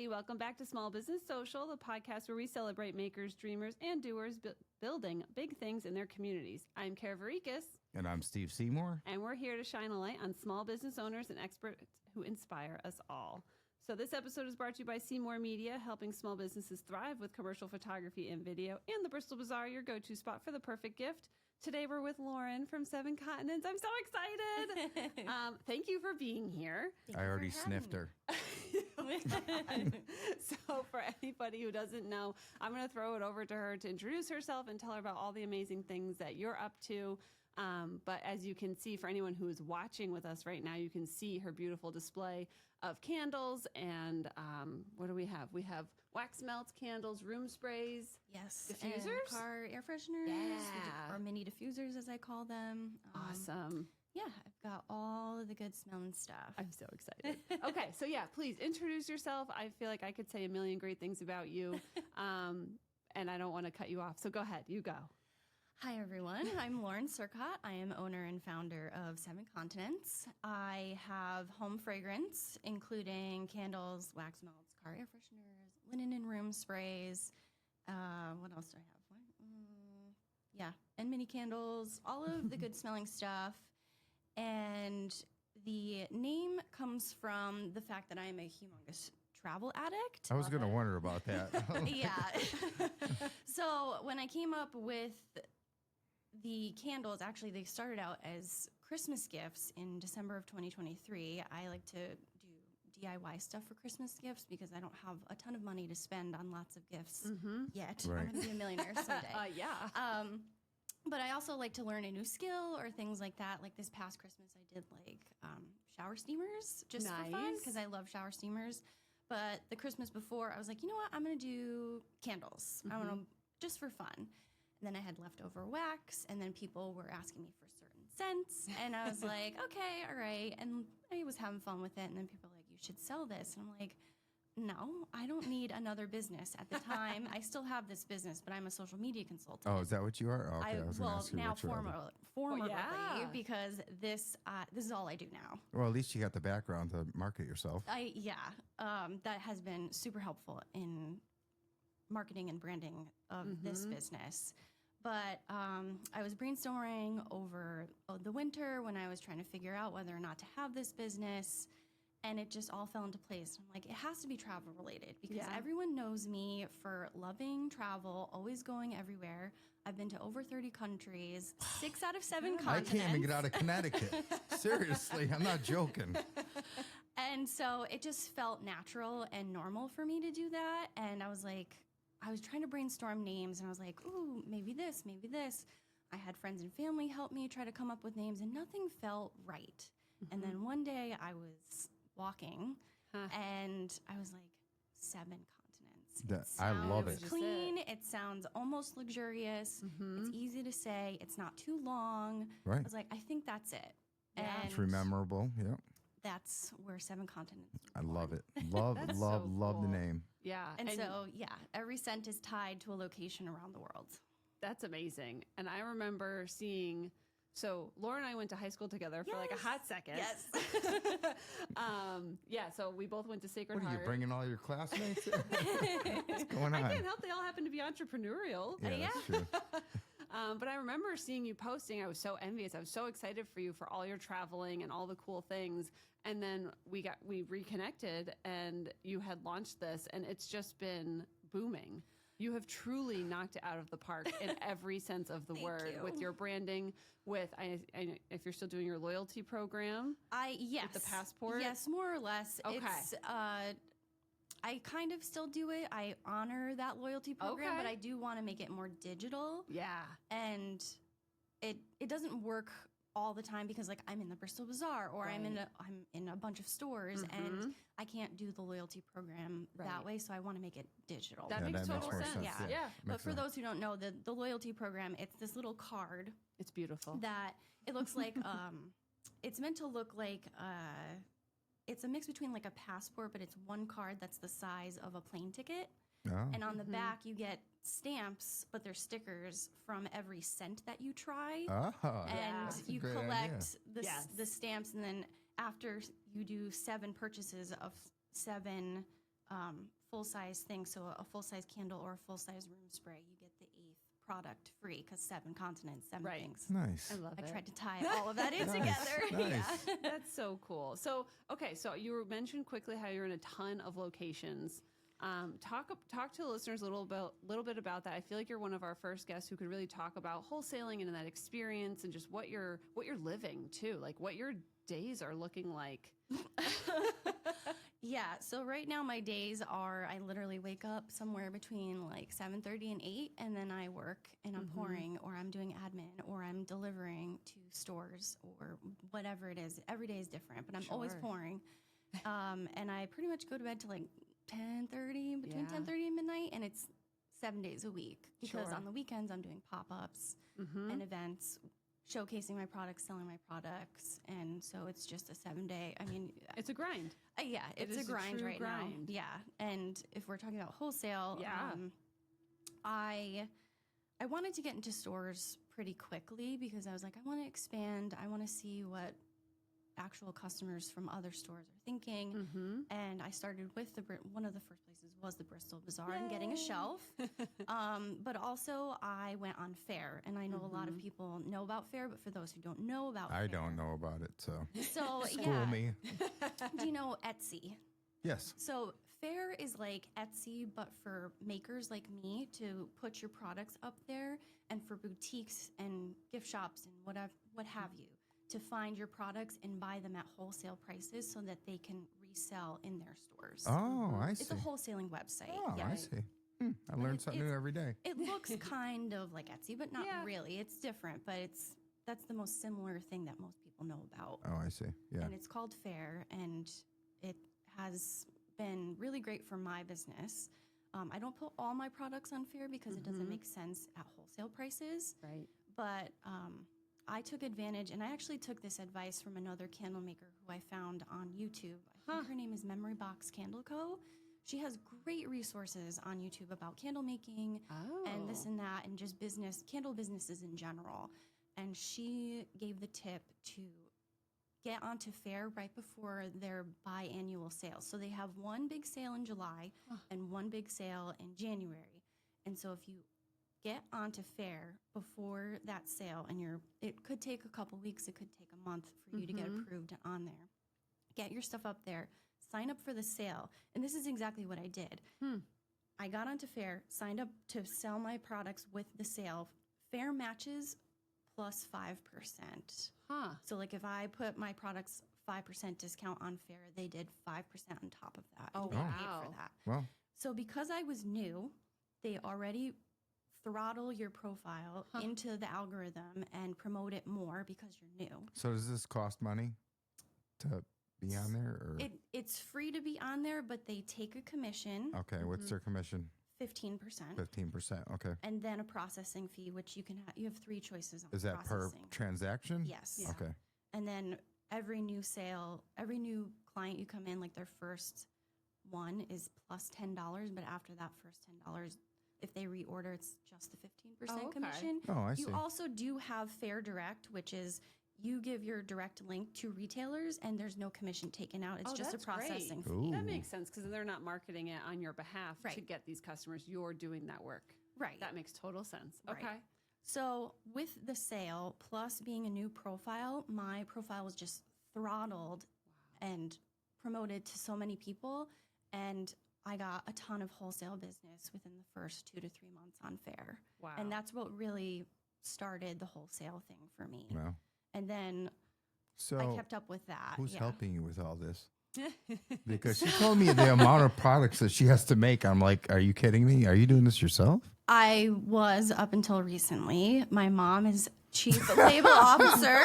everybody. Welcome back to Small Business Social, the podcast where we celebrate makers, dreamers, and doers building big things in their communities. I'm Kara Varikis. And I'm Steve Seymour. And we're here to shine a light on small business owners and experts who inspire us all. So this episode is brought to you by Seymour Media, helping small businesses thrive with commercial photography and video, and the Bristol Bazaar, your go-to spot for the perfect gift. Today we're with Lauren from 7 Continents. I'm so excited. Thank you for being here. I already sniffed her. So for anybody who doesn't know, I'm going to throw it over to her to introduce herself and tell her about all the amazing things that you're up to. But as you can see, for anyone who is watching with us right now, you can see her beautiful display of candles. And what do we have? We have wax melts, candles, room sprays. Yes. Diffusers? And car air fresheners. Yeah. Or mini diffusers, as I call them. Awesome. Yeah, I've got all of the good smelling stuff. I'm so excited. Okay, so yeah, please introduce yourself. I feel like I could say a million great things about you, and I don't want to cut you off. So go ahead, you go. Hi, everyone. I'm Lauren Surcott. I am owner and founder of 7 Continents. I have home fragrance, including candles, wax melts, car air fresheners, linen and room sprays. What else do I have? Yeah, and mini candles, all of the good smelling stuff. And the name comes from the fact that I am a humongous travel addict. I was going to wonder about that. Yeah. So when I came up with the candles, actually, they started out as Christmas gifts in December of 2023. I like to do DIY stuff for Christmas gifts because I don't have a ton of money to spend on lots of gifts yet. Right. I'm going to be a millionaire someday. Yeah. But I also like to learn a new skill or things like that. Like this past Christmas, I did shower steamers just for fun because I love shower steamers. But the Christmas before, I was like, you know what? I'm going to do candles. I want to just for fun. And then I had leftover wax, and then people were asking me for certain scents, and I was like, okay, all right. And I was having fun with it, and then people were like, you should sell this. And I'm like, no, I don't need another business. At the time, I still have this business, but I'm a social media consultant. Oh, is that what you are? Okay, I was going to ask you now what you are. formerly, because this is all I do now. Well, at least you got the background to market yourself. That has been super helpful in marketing and branding of this business. But I was brainstorming over the winter when I was trying to figure out whether or not to have this business. And it just all fell into place. I'm like, it has to be travel related because everyone knows me for loving travel, always going everywhere. I've been to over 30 countries, 6 out of 7 continents. I can't even get out of Connecticut. Seriously, I'm not joking. And so it just felt natural and normal for me to do that. And I was like, I was trying to brainstorm names and I was like, ooh, maybe this, maybe this. I had friends and family help me try to come up with names and nothing felt right. And then one day I was walking and I was like, 7 continents. I love it. Clean. It sounds almost luxurious. It's easy to say. It's not too long. Right. I was like, I think that's it. Yeah. And It's memorable. Yeah. that's where 7 Continents. I love it. Love the name. Yeah. And so, every scent is tied to a location around the world. That's amazing. And I remember seeing, so Laura and I went to high school together for like a hot second. Yes. So we both went to Sacred What are Heart. you bringing all your classmates? What's going on? I can't help they all happen to be entrepreneurial. Yeah, that's true. But I remember seeing you posting. I was so envious. I was so excited for you for all your traveling and all the cool things. And then we reconnected and you had launched this and it's just been booming. You have truly knocked it out of the park in every sense of the word with your branding, with I if you're still doing your loyalty program. Yes. With the passport? Yes, more or less. Okay. It's, I kind of still do it. I honor that loyalty program, but I do want to make it more digital. Yeah. And it doesn't work all the time because like I'm in the Bristol Bazaar or I'm in a bunch of stores and I can't do the loyalty program that way, so I want to make it digital. That makes total sense. Yeah. But for those who don't know, the loyalty program, it's this little card. It's beautiful. That it looks like it's meant to look like it's a mix between like a passport, but it's one card that's the size of a plane ticket. Oh. And on the back, you get stamps, but they're stickers from every scent that you try. Oh, and you great collect idea. the stamps, and then after you do 7 purchases of 7 full-size thing. So a full-size candle or a full-size room spray, you get the 8th product free because 7 continents, 7 things. Nice. I love it. I tried to tie all of that in Nice, together. nice. Yeah. That's so cool. So, okay, so you mentioned quickly how you're in a ton of locations. Talk to the listeners a little bit about that. I feel like you're one of our first guests who could really talk about wholesaling and that experience and just what you're living too, like what your days are looking like. Yeah. So right now my days are, I literally wake up somewhere between like 7:30 and 8, and then I work and I'm pouring, or I'm doing admin, or I'm delivering to stores, or whatever it is. Every day is different, but I'm always pouring. And I pretty much go to bed till like 10:30, between 10:30 and midnight, and it's 7 days a week because on the weekends I'm doing pop-ups and events, showcasing my products, selling my products, and so it's just a 7-day. I mean, it's a grind. Yeah, it's a grind true right now. Yeah, and if we're talking about wholesale, I wanted to get into stores pretty quickly because I was like, I want to expand. I want to see what actual customers from other stores are thinking. And I started with one of the first places was the Bristol Bazaar and getting a shelf. But also I went on Fair, and I know a lot of people know about Fair, but for those who don't know about I Fair, don't know about it, so school me. Do you know Etsy? Yes. So Fair is like Etsy, but for makers like me to put your products up there, and for boutiques and gift shops and what have you, to find your products and buy them at wholesale prices so that they can resell in their stores. Oh, I see. It's a wholesaling website. Oh, I see. I learn something new every day. It looks kind of like Etsy, but not really. It's different, but that's the most similar thing that most people know about. Oh, I see. Yeah. And it's called Fair, and it has been really great for my business. I don't put all my products on Fair because it doesn't make sense at wholesale prices. Right. But I took advantage, and I actually took this advice from another candle maker who I found on YouTube. I think her name is Memory Box Candle Co. She has great resources on YouTube about candle making and this and that, and just candle businesses in general. And she gave the tip to get onto Fair right before their biannual sales. So they have one big sale in July and one big sale in January. And so if you get onto Fair before that sale, and it could take a couple weeks, it could take a month for you to get approved on there. Get your stuff up there, sign up for the sale. And this is exactly what I did. I got onto Fair, signed up to sell my products with the sale. Fair matches plus 5%. So like if I put my products 5% discount on Fair, they did 5% on top of that. Oh, they paid for that. Well, So because I was new, they already throttle your profile into the algorithm and promote it more because you're new. so does this cost money to be on there? Or? It's free to be on there, but they take a commission, Okay, what's their commission? 15%, 15%. Okay. and then a processing fee, which you have 3 choices on Is that per processing. transaction? Yes. Okay. And then every new sale, every new client you come in, like their first one is plus $10, but after that first $10, if they reorder, it's just the 15% commission. Oh, I see. You also do have Fair Direct, which is you give your direct link to retailers and there's no commission taken out. It's just a processing fee. That makes sense because they're not marketing it on your behalf to Right. get these customers. You're doing that work. Right. That makes total sense. Right. Okay. So with the sale, plus being a new profile, my profile was just throttled and promoted to so many people. And I got a ton of wholesale business within the first 2 to 3 months on Fair. Wow. And that's what really started the wholesale thing for me. Wow. And then So I kept up with that. who's yeah. helping you with all this? Because she told me the amount of products that she has to make. I'm like, are you kidding me? Are you doing this yourself? I was up until recently. My mom is chief label officer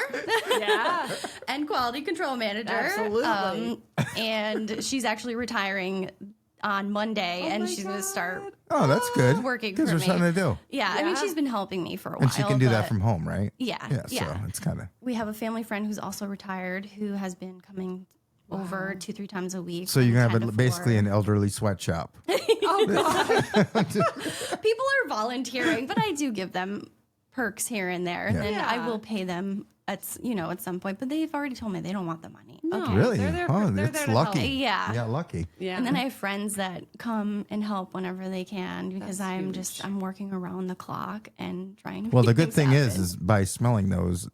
and quality control manager. Absolutely. And she's actually retiring on Monday, and she's going to start Oh, that's good. working Gives for her me. something to do. Yeah, I mean, she's been helping me for a while. And she can do that but from home, right? Yeah, So it's kind of. We have a family friend who's also retired who has been coming over 2-3 times a week. So you're from going to 10 have to basically 4. an elderly sweatshop. Oh, God. People are volunteering, but I do give them perks here and there. And then I will pay them at some point, but they've already told me they don't want the money. No, Okay. Really? They're there, Oh, they're that's there to lucky. help. Yeah. Yeah, lucky. Yeah. And then I have friends that come and help whenever they can because That's I'm working around the clock and trying to Well, the make good things thing happen. is by smelling those,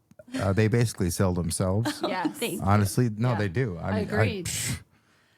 they basically sell themselves. Yes. Thank you. Honestly, no, Yeah. they do. I mean, Agreed.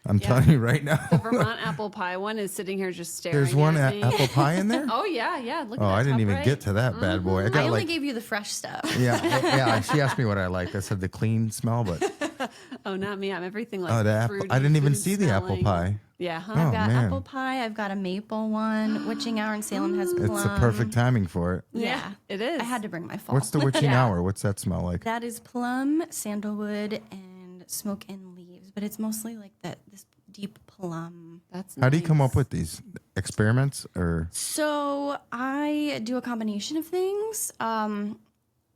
I'm Yeah. telling you right now. The Vermont apple pie one is sitting here just staring. There's one at me. apple pie in there. Oh yeah. Look at Oh, that I didn't top even right. get to that bad boy. I I got only like, gave you the fresh stuff. yeah. She asked me what I liked. I said the clean smell, but Oh, not me. I'm everything like oh, the apple. fruity, I didn't even food see the apple smelling. pie. Yeah. Huh? Oh, I've got man. apple pie. I've got a maple one. Witching hour in Salem has plum. It's the perfect timing for it. Yeah, it is. I had to bring my fall. What's the witching Yeah. hour? What's that smell like? That is plum, sandalwood, and smoke and leaves, but it's mostly like this deep plum. That's How do you come nice. up with these experiments or? So I do a combination of things.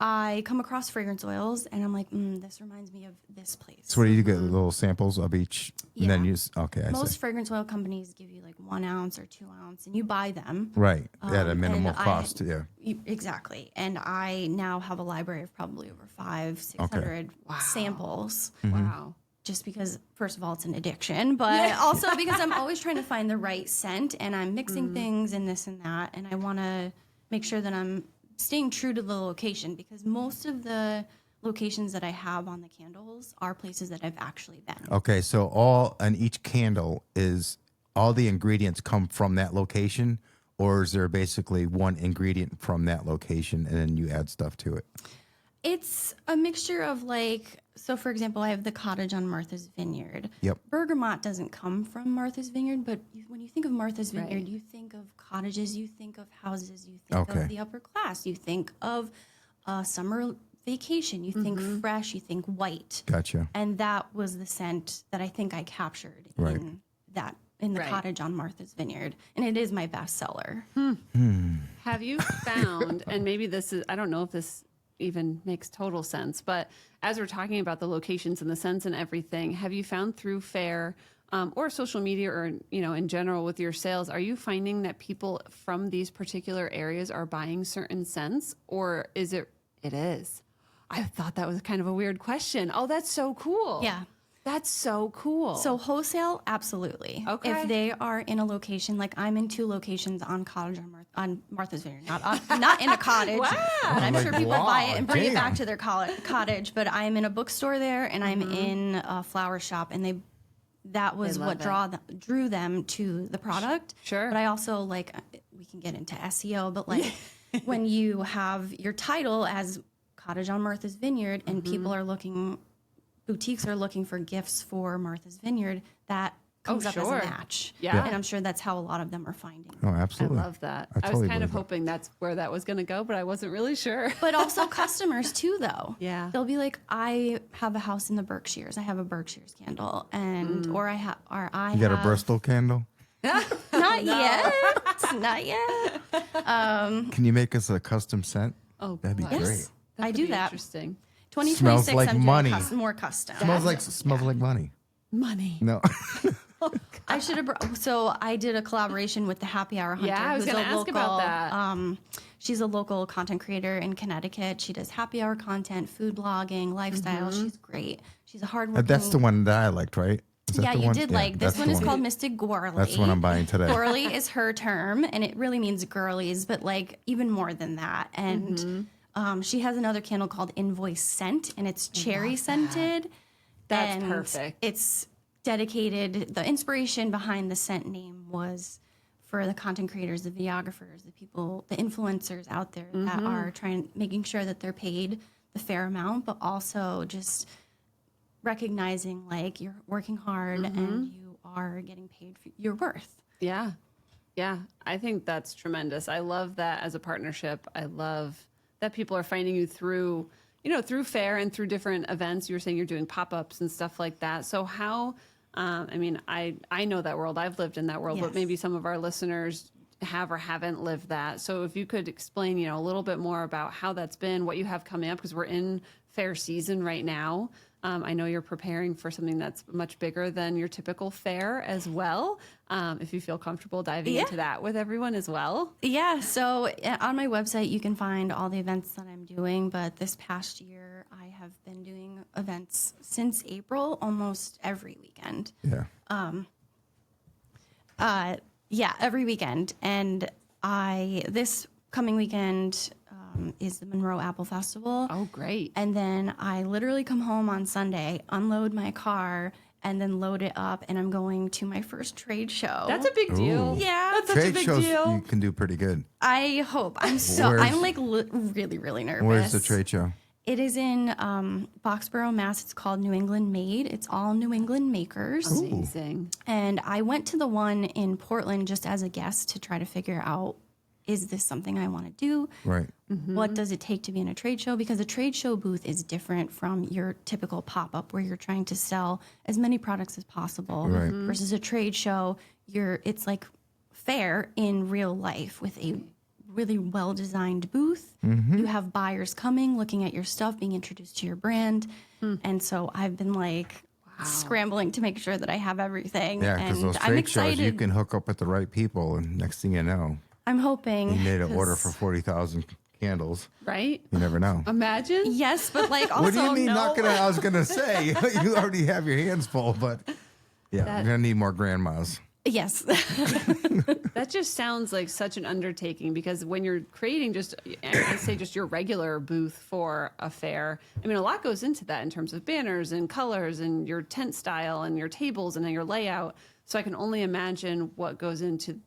I come across fragrance oils, and I'm like, this reminds me of this place. So what do you get? Little samples of each, and then Yeah. use. Okay, I Most see. fragrance oil companies give you like 1 ounce or 2 ounce, and you buy them. Right, at a and minimal I- cost. Yeah. Exactly. And I now have a library of probably over 500-600 Wow. samples. Mm-hmm. Wow. Just because, first of all, it's an addiction, but also because I'm always trying to find the right scent, and I'm mixing things and this and that, and I want to make sure that I'm staying true to the location, because most of the locations that I have on the candles are places that I've actually been. Okay, so all on each candle is all the ingredients come from that location, or is there basically one ingredient from that location and then you add stuff to it? It's a mixture of so for example, I have the cottage on Martha's Vineyard. Yep. Bergamot doesn't come from Martha's Vineyard, but when you think of Martha's Vineyard, Right. you think of cottages, you think of houses, you think Okay. of the upper class, you think of summer vacation, you think fresh, you think white. Gotcha. And that was the scent that I think I captured Right. in the Right. cottage on Martha's Vineyard. And it is my bestseller. Have you found, and maybe this is, I don't know if this even makes total sense, but as we're talking about the locations and the scents and everything, have you found through fair or social media or, in general with your sales, are you finding that people from these particular areas are buying certain scents, or is it is? I thought that was kind of a weird question. Oh, that's so cool. Yeah. That's so cool. So wholesale, absolutely. Okay. If they are in a location, like I'm in 2 locations on Cottage on Martha's Vineyard, not in a cottage. Wow. But I'm Like, sure people wow, buy it and bring it back damn. to their cottage. But I'm in a bookstore there, and I'm in a flower shop, and that was love what it. drew them to the product. Sure. But I also we can get into SEO, but when you have your title as Cottage on Martha's Vineyard, and people are boutiques are looking for gifts for Martha's Vineyard, that comes up sure. as a match. Yeah. And I'm sure that's how a lot of them are finding. Oh, I absolutely. love that. I I, totally was kind of believe that. hoping that's where that was going to go, but I wasn't really sure. But also customers too, though. Yeah. They'll be like, I have a house in the Berkshires. I have a Berkshires candle, and or I You got a have- Bristol candle? Not yet. Not yet. Can you make us a custom scent? Oh, That'd be boy. great. Yes. That I could do be that. Interesting. 2026, Smells like I'm doing money. more custom. Smells like money. Money. No. I should have. So I did a collaboration with the Happy Hour Hunter. Yeah, I was who's gonna a ask about that. She's a local content creator in Connecticut. She does happy hour content, food blogging, lifestyle. She's great. She's a hardworking. That's the one that I liked, right? Is that Yeah, the you one? did Yeah, like this that's one the is called Mystic Gorley. That's what I'm buying today. Gorley is her term, and it really means girlies, but even more than that. And she has another candle called Invoice Scent, and it's cherry scented. That's and perfect. It's dedicated. The inspiration behind the scent name was for the content creators, the videographers, the people, the influencers out there that are making sure that they're paid the fair amount, but also just recognizing you're working hard and you are getting paid for your worth. Yeah. Yeah. I think that's tremendous. I love that as a partnership. I love that people are finding you through, through fair and through different events. You were saying you're doing pop-ups and stuff like that. So how, I know that world. I've lived in that world, but Yes. maybe some of our listeners have or haven't lived that. So if you could explain, a little bit more about how that's been, what you have coming up, because we're in fair season right now. I know you're preparing for something that's much bigger than your typical fair as well. If you feel comfortable diving into that with everyone as well. Yeah, so on my website, you can find all the events that I'm doing. But this past year, I have been doing events since April, almost every weekend. Yeah. Every weekend. And this coming weekend is the Monroe Apple Festival. Oh, great. And then I literally come home on Sunday, unload my car, and then load it up, and I'm going to my first trade show. That's a big deal. Ooh. Yeah. That's such a Trade big shows deal. you can do pretty good. I hope. I'm like really, really nervous. Where's the trade show? It is in Boxborough, Mass. It's called New England Made. It's all New England makers. Amazing. And I went to the one in Portland just as a guest to try to figure out, is this something I want to do? Right. What does it take to be in a trade show? Because a trade show booth is different from your typical pop-up where you're trying to sell as many products as possible. Right. Versus a trade show, it's like fair in real life with a really well-designed booth. You have buyers coming, looking at your stuff, being introduced to your brand. And so I've been like scrambling to make sure that I have everything. Yeah, because and those I'm trade excited. shows, you can hook up with the right people, and next thing you know, I'm hoping. you made an order 'cause- for 40,000 candles. Right? You never know. Imagine. Yes, but like also What do you mean no. not gonna? I was gonna say you already have your hands full, but yeah, That- you're gonna need more grandmas. Yes. That just sounds like such an undertaking because when you're creating I say just your regular booth for a fair, I mean, a lot goes into that in terms of banners and colors and your tent style and your tables and your layout. So I can only imagine what goes into,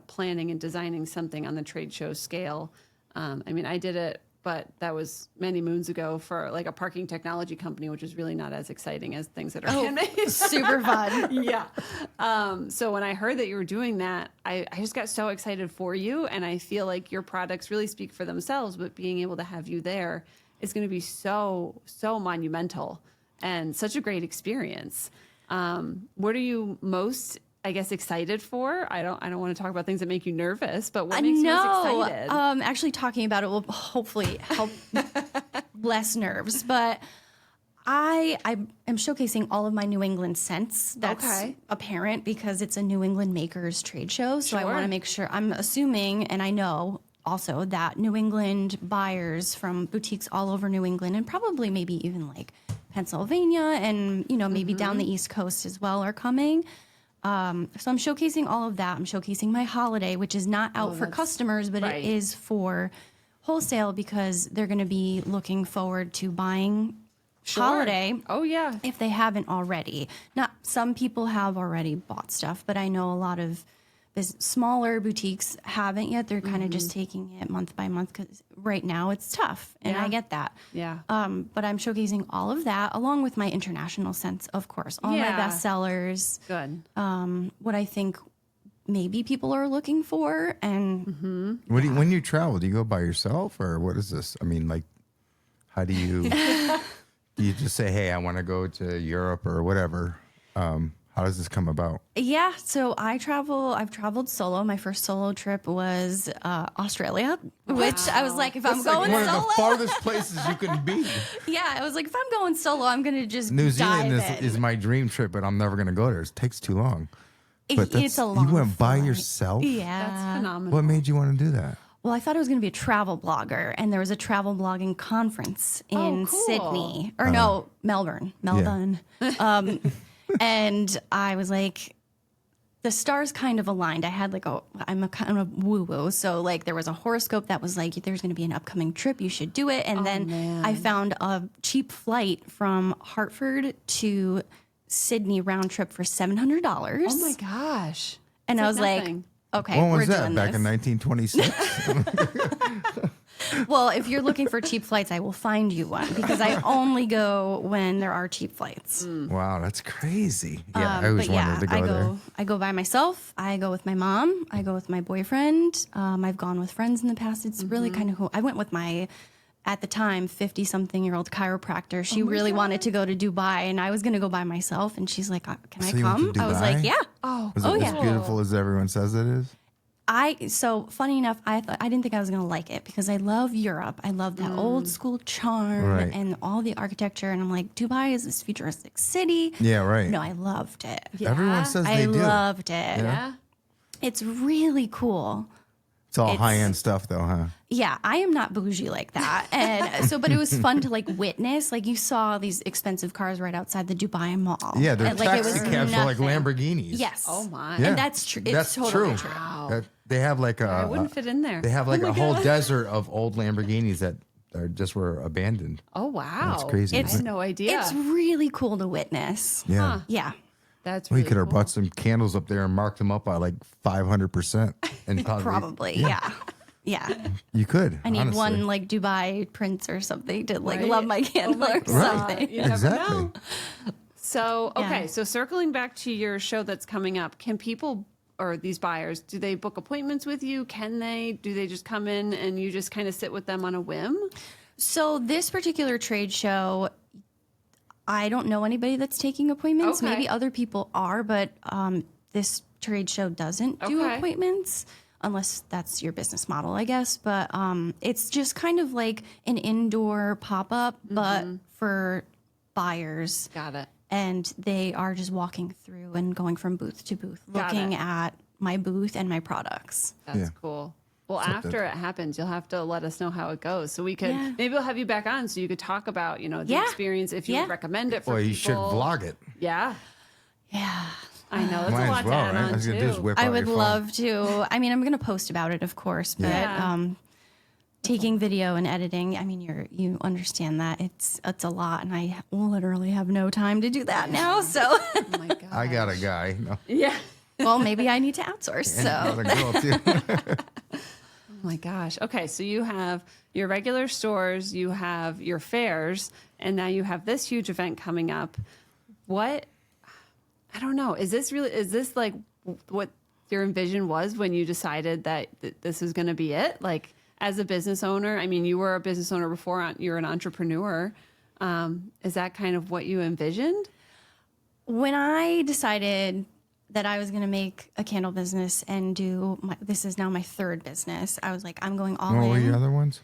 planning and designing something on the trade show scale. I mean, I did it, but that was many moons ago for like a parking technology company, which is really not as exciting as things that are handmade. Super fun. Yeah. So when I heard that you were doing that, I just got so excited for you. And I feel like your products really speak for themselves, but being able to have you there is going to be so, so monumental and such a great experience. What are you most, I guess, excited for? I don't want to talk about things that make you nervous, but what makes you most excited? Actually talking about it will hopefully help less nerves, but I am showcasing all of my New England scents. That's apparent because it's a New England makers trade show. So I want to make sure, I'm assuming, and I know also that New England buyers from boutiques all over New England and probably maybe even like Pennsylvania and, maybe down the East Coast as well are coming. So I'm showcasing all of that. I'm showcasing my holiday, which is not out for customers, but it is for wholesale because they're going to be looking forward to buying holiday. Oh, yeah. If they haven't already. Not some people have already bought stuff, but I know a lot of smaller boutiques haven't yet. They're kind of just taking it month by month because right now it's tough, and I get that. Yeah. But I'm showcasing all of that along with my international scents, of course. All my best sellers. Good. What I think maybe people are looking for, and When you travel, do you go by yourself, or what is this? I mean, like, how do you? Do you just say, "Hey, I want to go to Europe" or whatever? How does this come about? Yeah, so I've traveled solo. My first solo trip was Australia, which I was like, if I'm going One solo. of the farthest places you can be. Yeah, I was like, if I'm going solo, I'm going to just New Zealand dive in. is my dream trip, but I'm never going to go there. It takes too long. It's a long You went by flight. yourself? Yeah. That's phenomenal. What made you want to do that? Well, I thought I was going to be a travel blogger, and there was a travel blogging conference in cool. Sydney. Or no, Melbourne. And I was like, the stars kind of aligned. I had I'm a kind of woo-woo. So like there was a horoscope that was like, there's going to be an upcoming trip. You should do it. And then I found a cheap flight from Hartford to Sydney round trip for $700. Oh my gosh. And I was like, nothing. okay, When we're was that? doing Back this. in 1926? Well, if you're looking for cheap flights, I will find you one because I only go when there are cheap flights. Wow, that's crazy. Yeah, I always wanted to go there. I go by myself. I go with my mom. I go with my boyfriend. I've gone with friends in the past. It's really kind of cool. I went with my, at the time, 50-something-year-old chiropractor. She really wanted to go to Dubai, and I was going to go by myself. And she's like, can I So you went come? to I was like, Dubai? yeah. Oh, Was it as beautiful as everyone says it is? So funny enough, I didn't think I was going to like it because I love Europe. I love that old school charm Right. and all the architecture. And I'm like, Dubai is this futuristic city. Yeah, right. No, I loved it. Everyone says they I do. loved it. Yeah. It's really cool. It's all high-end stuff, though, huh? Yeah, I am not bougie like that. And so, but it was fun to like witness. Like you saw these expensive cars right outside the Dubai Mall. Yeah, they're and, like, it taxi was cabs for like nothing. Lamborghinis. Yes. Oh my. Yeah. And that's true. It's That's totally true. true. Wow. They have like I a wouldn't fit in there. they have like a whole desert of old Lamborghinis that were abandoned. Oh wow. That's crazy. I had no idea. It's really cool to witness. Yeah. Huh. Yeah. That's We really could have cool. brought some candles up there and marked them up by like 500%. And Probably. Yeah. Yeah. You could. I need honestly. one like Dubai prince or something to like Right? love my candle my or God. something. You never Exactly. know. So, okay, Yeah. so circling back to your show that's coming up, can people or these buyers, do they book appointments with you? Can they? Do they just come in and you just kind of sit with them on a whim? So this particular trade show, I don't know anybody that's taking appointments. Okay. Maybe other people are, but this trade show doesn't do Okay. appointments unless that's your business model, I guess. But it's just kind of like an indoor pop-up, but for buyers. Got it. And they are just walking through and going from booth to booth, Got looking it. at my booth and my products. That's Yeah. cool. Well, after it happens, you'll have to let us know how it goes, so we could Yeah. maybe we'll have you back on so you could talk about the Yeah. experience if you Yeah. would recommend it for Well, people. you should vlog it. Yeah, Yeah. I know it's Might a lot as well, to add right? on All you gotta do is too. whip I out would your phone. love to. I mean, I'm going to post about it, of course, but Yeah. taking video and editing, I mean, you understand that it's a lot, and I literally have no time to do that now. So, Oh my god, I got a guy. No. yeah. well, maybe I need to outsource. And So, got a girl, too. Oh my gosh. Okay, so you have your regular stores, you have your fairs, and now you have this huge event coming up. What? I don't know. Is this like what your envision was when you decided that this is going to be it? Like as a business owner, I mean, you were a business owner before, you're an entrepreneur. Is that kind of what you envisioned? when I decided that I was going to make a candle business and this is now my third business, I was like, I'm going all What were in. your other ones?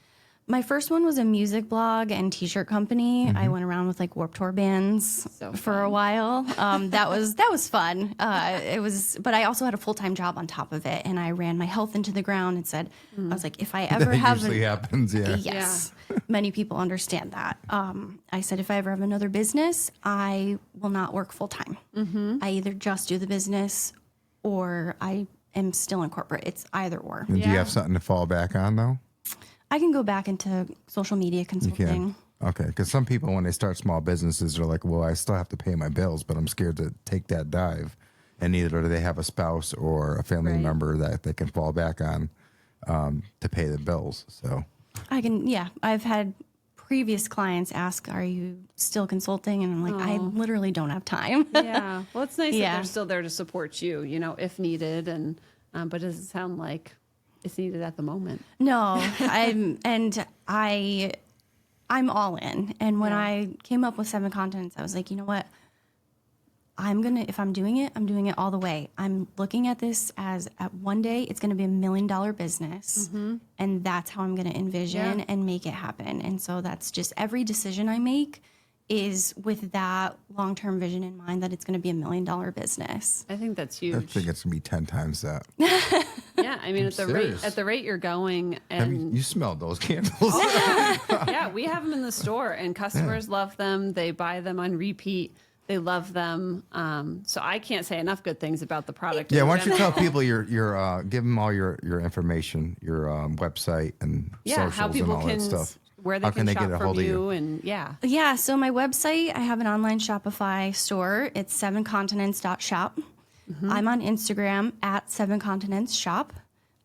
My first one was a music blog and t-shirt company. I went around with like Warped Tour bands So for a while. That was fun. But I also had a full-time job on top of it, and I ran my health into the ground and said, I was like, if I ever That have usually happens, yeah. yes, many people understand that. I said, if I ever have another business, I will not work full-time. I either just do the business or I am still in corporate. It's either or. And do you Yeah. have something to fall back on, though? I can go back into social media You consulting. can. Okay, because some people, when they start small businesses, are like, well, I still have to pay my bills, but I'm scared to take that dive. And either do they have a spouse or a family Right. member that they can fall back on to pay the bills. So, I've had previous clients ask, are you still consulting? And I'm like, I Oh. literally don't have time. Yeah. Well, it's nice that Yeah. they're still there to support you, if needed. And but it doesn't sound like it's needed at the moment. No, I'm all in. And when Yeah. I came up with 7 continents, I was like, you know what? If I'm doing it, I'm doing it all the way. I'm looking at this as at one day, it's going to be $1 million business. And that's how I'm going to envision Yeah. and make it happen. And so that's just every decision I make is with that long-term vision in mind that it's going to be $1 million business. I think that's I huge. think it's going to be 10 times that. Yeah, I mean, I'm at the serious. rate you're going, Have you, and you smelled those candles? yeah, we have them in the store, and customers love them. They buy them on repeat. They love them. So I can't say enough good things about the product. Yeah, in why don't you general. tell people give them all your information, your website and socials how people and all can that stuff. where they How can they shop get a from hold of you, you? and Yeah, so my website, I have an online Shopify store. It's 7continents.shop. I'm on Instagram at 7continentsshop.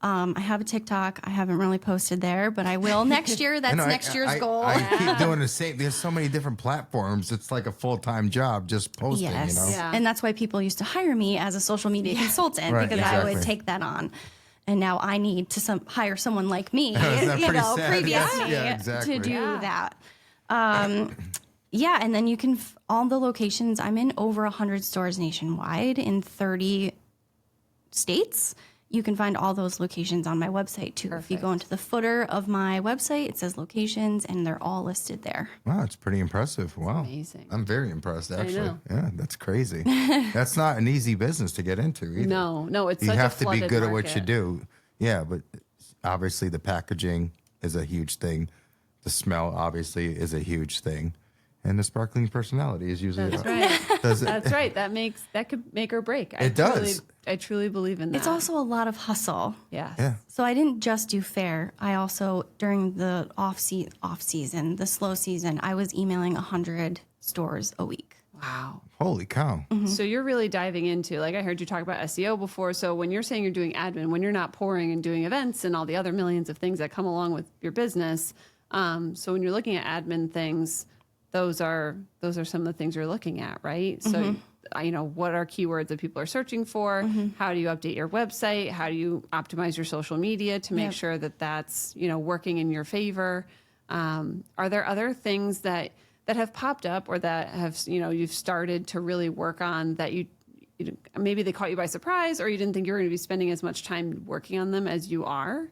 I have a TikTok. I haven't really posted there, but I will next year. That's I know, next year's goal. I keep doing the same. There's so many different platforms. It's like a full-time job just posting, Yes. you know? Yeah. And that's why people used to hire me as a social media consultant Right, because I would exactly. take that on. And now I need to hire someone like me, Isn't that pretty sad? previous Yeah. me, Yeah, exactly. to do Yeah. that. Yeah, and then you can, all the locations, I'm in over 100 stores nationwide in 30 states. You can find all those locations on my website too. If you go into the footer of my website, it says locations and they're all listed there. Wow, it's pretty impressive. Wow. amazing. I'm very impressed, actually. know. Yeah, that's crazy. That's not an easy business to get into either. No, it's You such have a to be flooded good at what you market. do. Yeah, but obviously the packaging is a huge thing. The smell obviously is a huge thing. And the sparkling personality is usually That's right. does it. That's right. That could make or break. It does. I truly believe in that. It's also a lot of hustle. yes. Yeah. So I didn't just do fair. I also, during the off season, the slow season, I was emailing 100 stores a week. Wow. Holy cow. So you're really diving into, like I heard you talk about SEO before. So when you're saying you're doing admin, when you're not pouring and doing events and all the other millions of things that come along with your business, so when you're looking at admin things, those are some of the things you're looking at, right? So what are keywords that people are searching for? How do you update your website? How do you optimize your social media to make sure that that's working in your favor? Are there other things that have popped up or that have you've started to really work on that you maybe they caught you by surprise, or you didn't think you were going to be spending as much time working on them as you are?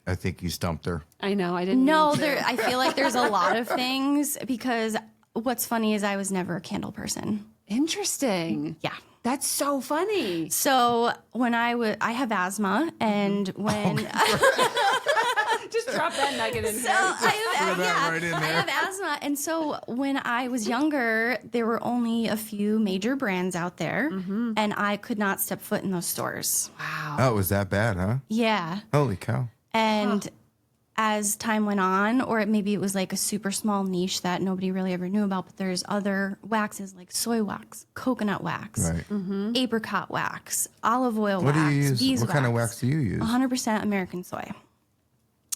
I think you stumped her. I know, I didn't. No, mean to. I feel like there's a lot of things because what's funny is I was never a candle person. Interesting. Yeah. That's so funny. So when I have asthma, and when Just drop that nugget in so here. I that have, right in I there. have asthma, and so when I was younger, there were only a few major brands out there, and I could not step foot in those stores. Wow. Oh, it was that bad, huh? Yeah, Holy cow. and as time went on, or maybe it was like a super small niche that nobody really ever knew about, but there's other waxes like soy wax, coconut wax, Right. apricot wax, olive oil What wax, do you use? beeswax. What kind of wax do you use? 100% American soy.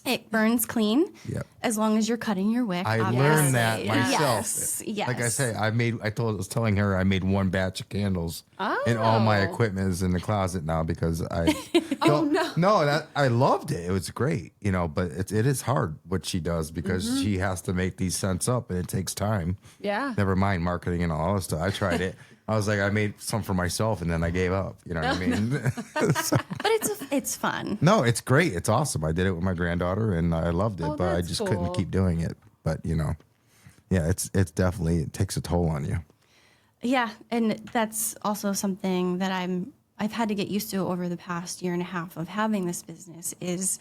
It burns clean Yep. as long as you're cutting your wick. I obviously. learned that myself. Yes, yes. Like I say, I was telling her I made one batch of candles, and all my Oh. equipment is in the closet now because I. Oh, no. No, I loved it. It was great, but it is hard what she does because she has to make these scents up, and it takes time. Yeah. Never mind marketing and all that stuff. I tried it. I was like, I made some for myself, and then I gave up. You know what I mean? So- But it's fun. no, it's great. It's awesome. I did it with my granddaughter, and I loved it, Oh, but I that's just cool. couldn't keep doing it. But yeah, it's definitely it takes a toll on you. Yeah, and that's also something that I've had to get used to over the past year and a half of having this business is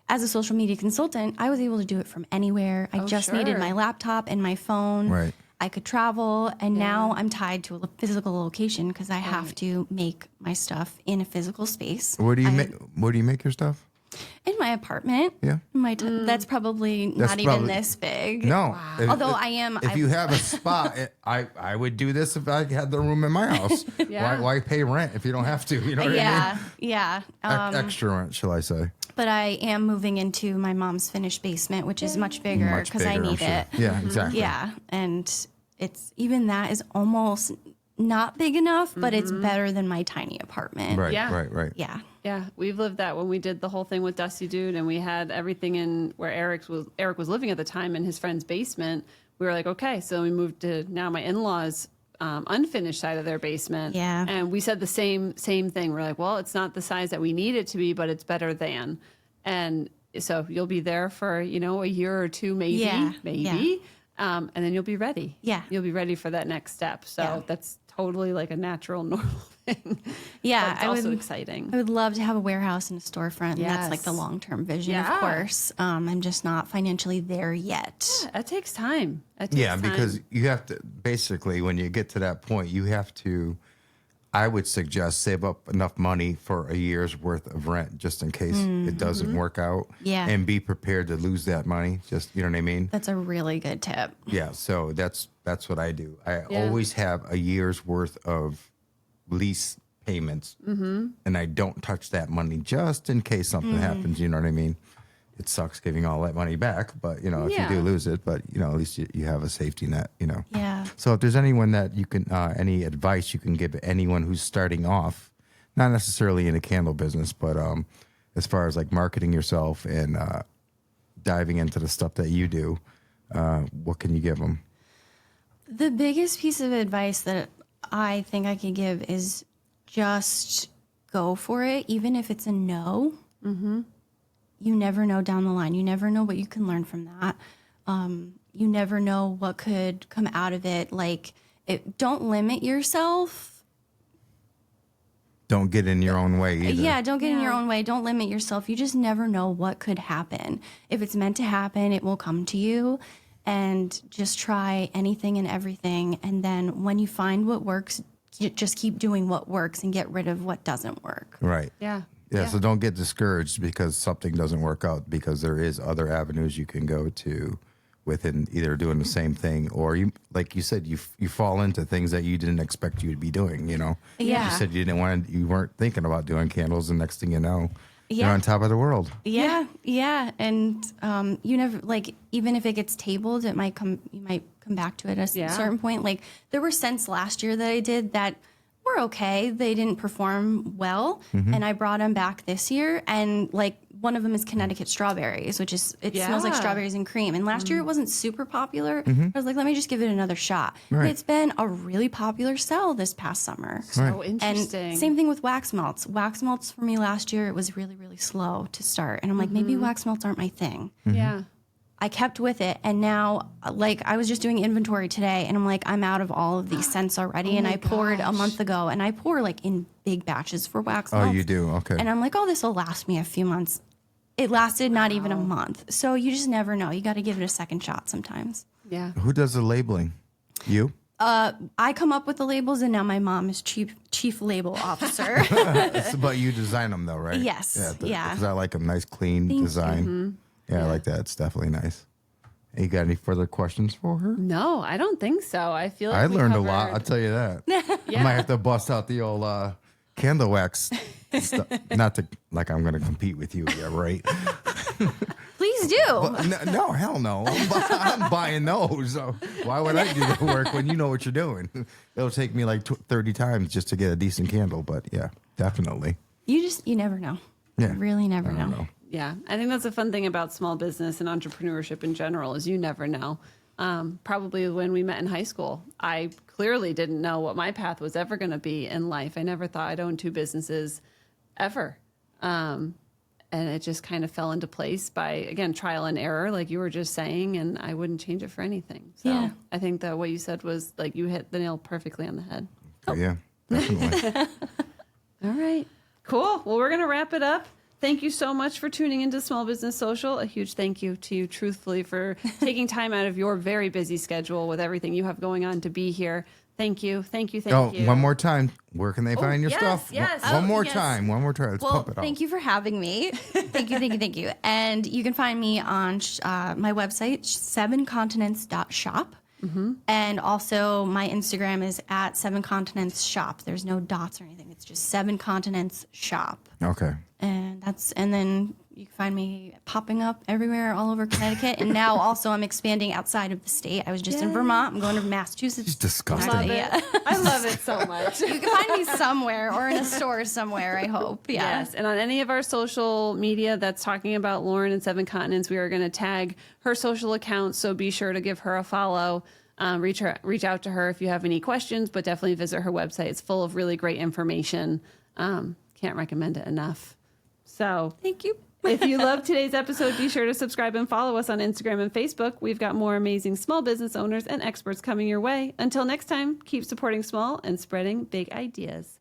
as a social media consultant, I was able to do it from anywhere. I Oh, just needed sure. my laptop and my phone. Right. I could travel, and now I'm tied to a physical location because I have to make my stuff in a physical space. Where do you make? Where do you make your stuff? In my apartment. Yeah. That's probably That's not even probably- this big. No. Although I am. If you have a spot, I would do this if I had the room in my house. Yeah. Why pay rent if you don't have to? You know what yeah, yeah. I mean? Extra rent, shall I say? But I am moving into my mom's finished basement, which is much bigger Much because I bigger, I'm need sure. it. Yeah, exactly. Yeah, and it's even that is almost not big enough, but it's better than my tiny apartment. Right. Yeah. Right. Yeah. Yeah, we've lived that when we did the whole thing with Dusty Dude, and we had everything in where Eric was living at the time in his friend's basement. We were like, okay, so we moved to now my in-laws' unfinished side of their basement. Yeah. And we said the same thing. We're like, well, it's not the size that we need it to be, but it's better than. And so you'll be there for, a year or two, maybe, Yeah, maybe. And then you'll be ready. Yeah. You'll be ready for that next step. So Yeah. that's totally like a natural, normal thing. Yeah, But it's also exciting. I would love to have a warehouse and a storefront. And that's like the Yes. long-term vision, Yeah. of course. I'm just not financially there yet. That takes time. That takes Yeah, time. because you have to basically when you get to that point, you have to. I would suggest save up enough money for a year's worth of rent just in case it doesn't work out. Yeah. And be prepared to lose that money. Just you know what I mean? That's a really good tip. Yeah. So that's what I do. I Yeah. always have a year's worth of lease payments, and I don't touch that money just in case something happens. You know what I mean? It sucks giving all that money back, but if you do Yeah. lose it, but at least you have a safety net. Yeah. So if there's anyone that you can, any advice you can give anyone who's starting off, not necessarily in a candle business, but as far as like marketing yourself and diving into the stuff that you do, what can you give them? The biggest piece of advice that I think I could give is just go for it, even if it's a no. You never know down the line. You never know what you can learn from that. You never know what could come out of it. Don't limit yourself Don't get in your own way either. Yeah, don't get in your own way. Don't limit yourself. You just never know what could happen. If it's meant to happen, it will come to you. And just try anything and everything. And then when you find what works, you just keep doing what works and get rid of what doesn't work. Right. Yeah. Yeah, so don't get discouraged because something doesn't work out, because there is other avenues you can go to within either doing the same thing, or you, like you said, you fall into things that you didn't expect you to be doing, you know? Yeah. You said you weren't thinking about doing candles, and next thing you know, you're Yeah. on top of the world. Yeah, yeah. And you never, like, even if it gets tabled, you might come back to it at a certain point. Like, there were scents last year that I did that were okay. They didn't perform well. And I brought them back this year. And, like, one of them is Connecticut strawberries, which is, it smells like strawberries and cream. And last year it wasn't super popular. I was like, let me just give it another shot. Right. And it's been a really popular sell this past summer. So interesting. And same thing with wax melts. Wax melts for me last year, it was really, really slow to start. And I'm like, maybe wax melts aren't my thing. Yeah. I kept with it. And now, like, I was just doing inventory today and I'm like, I'm out of all of these scents already. And I poured a month ago, and I pour like in big batches for wax melts. Oh, you do? Okay. And I'm like, oh, this will last me a few months. It lasted not even a month. So you just never know. You got to give it a second shot sometimes. Yeah. Who does the labeling? You? I come up with the labels, and now my mom is chief label officer. But you design them though, right? Yes. Yeah. Because I like a nice, clean design. Yeah, I like that. It's definitely nice. Hey, you got any further questions for her? No, I don't think so. I feel like I we learned a covered- lot. I'll tell you that. I might have to bust out the old candle wax stuff. Not to, like, I'm going to compete with you. Yeah, right. Please do. No, hell no. I'm buying those. So why would I do the work when you know what you're doing? It'll take me like 30 times just to get a decent candle. But yeah, definitely. You never know. Yeah. You really never I don't know. know. Yeah, I think that's a fun thing about small business and entrepreneurship in general is you never know. Probably when we met in high school, I clearly didn't know what my path was ever going to be in life. I never thought I'd own 2 businesses ever. And it just kind of fell into place by, again, trial and error, like you were just saying, and I wouldn't change it for anything. So Yeah. I think that what you said was like you hit the nail perfectly on the head. Yeah, definitely. All right. Cool. Well, we're going to wrap it up. Thank you so much for tuning into Small Business Social. A huge thank you to you, truthfully, for taking time out of your very busy schedule with everything you have going on to be here. Thank you. Thank you. Thank you. One more time. Where can they find your yes, stuff? yes. One more yes. time. One more time. Let's Well, pump it up. thank you for having me. Thank you. And you can find me on my website, 7continents.shop. And also my Instagram is at 7continentsshop. There's no dots or anything. It's just 7continentsshop. Okay. And then you can find me popping up everywhere all over Connecticut. And now also I'm expanding outside of the state. I was just in Vermont. I'm going to Massachusetts. It's disgusting. Love it. Yeah. I love it so much. You can find me somewhere or in a store somewhere, I hope. Yeah. Yes, and on any of our social media that's talking about Lauren and 7 Continents, we are going to tag her social accounts, so be sure to give her a follow. Reach out to her if you have any questions, but definitely visit her website. It's full of really great information. Can't recommend it enough. So Thank you. if you loved today's episode, be sure to subscribe and follow us on Instagram and Facebook. We've got more amazing small business owners and experts coming your way. Until next time, keep supporting small and spreading big ideas.